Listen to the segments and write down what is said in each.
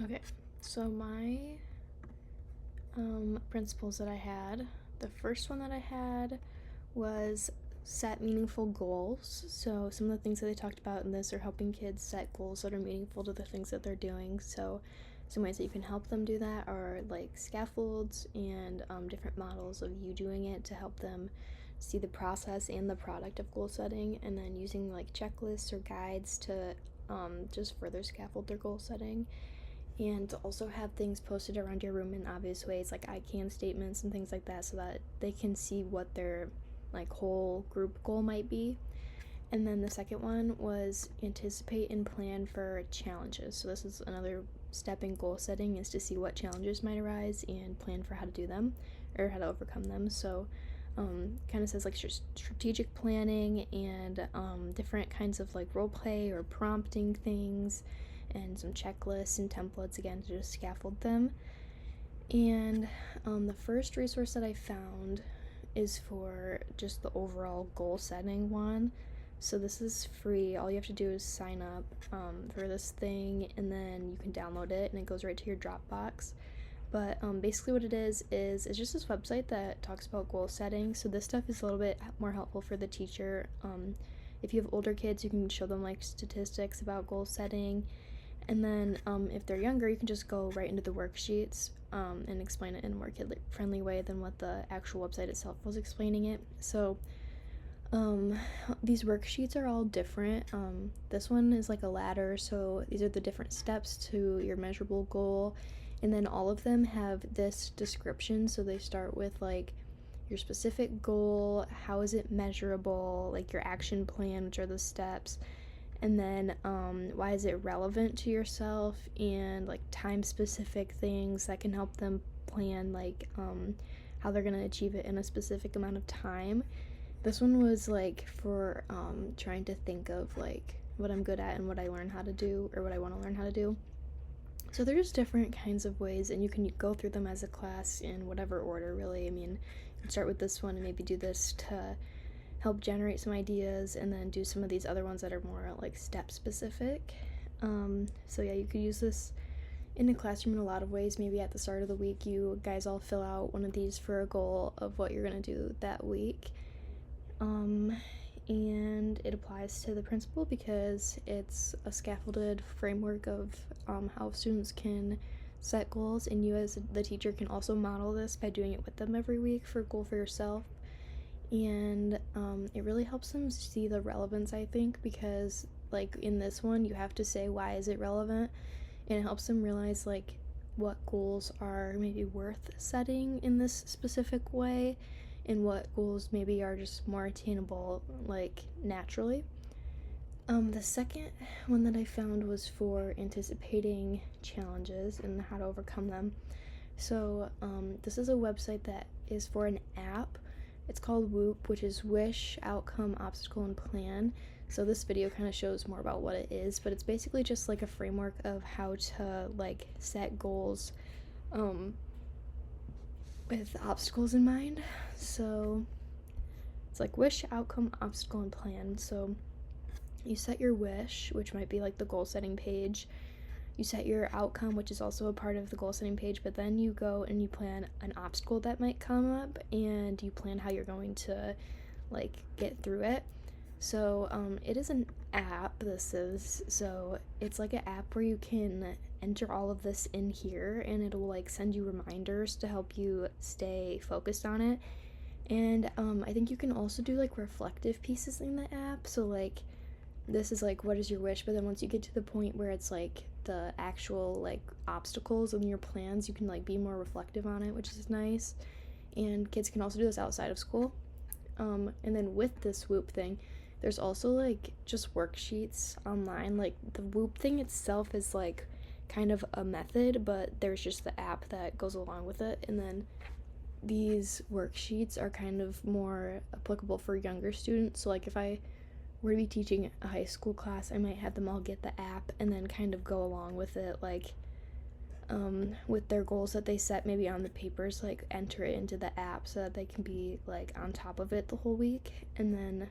Okay, so my principles that I had, the first one that I had was set meaningful goals. So some of the things that they talked about in this are helping kids set goals that are meaningful to the things that they're doing. So some ways that you can help them do that are like scaffolds and different models of you doing it to help them see the process and the product of goal setting, and then using like checklists or guides to just further scaffold their goal setting, and to also have things posted around your room in obvious ways like I can statements and things like that, so that they can see what their like whole group goal might be. And then the second one was anticipate and plan for challenges. So this is another step in goal setting, is to see what challenges might arise and plan for how to do them or how to overcome them. So kind of says like strategic planning and different kinds of like role play or prompting things, and some checklists and templates again to just scaffold them. And the first resource that I found is for just the overall goal setting one. So this is free. All you have to do is sign up for this thing, and then you can download it, and it goes right to your Dropbox. But basically, what it is it's just this website that talks about goal setting. So this stuff is a little bit more helpful for the teacher. If you have older kids, you can show them like statistics about goal setting, and then if they're younger, you can just go right into the worksheets and explain it in a more kid-friendly way than what the actual website itself was explaining it. So these worksheets are all different. This one is like a ladder, so these are the different steps to your measurable goal, and then all of them have this description. So they start with like your specific goal, how is it measurable, like your action plan, which are the steps, and then why is it relevant to yourself, and like time specific things that can help them plan like how they're going to achieve it in a specific amount of time. This one was like for trying to think of like what I'm good at and what I learn how to do, or what I want to learn how to do. So there's different kinds of ways, and you can go through them as a class in whatever order, really. I mean, you can start with this one and maybe do this to help generate some ideas, and then do some of these other ones that are more like step specific. So yeah, you could use this in the classroom in a lot of ways. Maybe at the start of the week, you guys all fill out one of these for a goal of what you're gonna do that week. And it applies to the principal because it's a scaffolded framework of how students can set goals, and you as the teacher can also model this by doing it with them every week for a goal for yourself. And it really helps them see the relevance, I think, because like in this one you have to say why is it relevant, and it helps them realize like what goals are maybe worth setting in this specific way, and what goals maybe are just more attainable like naturally. The second one that I found was for anticipating challenges and how to overcome them. So this is a website that is for an app. It's called Whoop, which is Wish, Outcome, Obstacle, and Plan. So this video kind of shows more about what it is, but it's basically just like a framework of how to like set goals with obstacles in mind. So it's like wish, outcome, obstacle, and plan. So you set your wish, which might be like the goal setting page. You set your outcome, which is also a part of the goal setting page, but then you go and you plan an obstacle that might come up, and you plan how you're going to like get through it. So it is an app. So it's like an app where you can enter all of this in here, and it'll like send you reminders to help you stay focused on it. And I think you can also do like reflective pieces in the app. So like this is like what is your wish, but then once you get to the point where it's like the actual like obstacles and your plans, you can like be more reflective on it, which is nice. And kids can also do this outside of school. And then with this Whoop thing, there's also like just worksheets online. Like the Whoop thing itself is like kind of a method, but there's just the app that goes along with it. And then these worksheets are kind of more applicable for younger students. So like if I were to be teaching a high school class, I might have them all get the app and then kind of go along with it, like with their goals that they set maybe on the papers, like enter it into the app so that they can be like on top of it the whole week. And then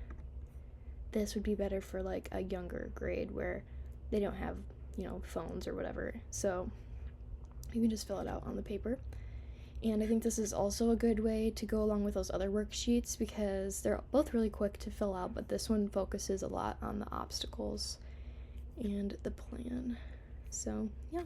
this would be better for like a younger grade where they don't have, phones or whatever. So You can just fill it out on the paper. And I think this is also a good way to go along with those other worksheets because they're both really quick to fill out, but this one focuses a lot on the obstacles and the plan. So, yeah,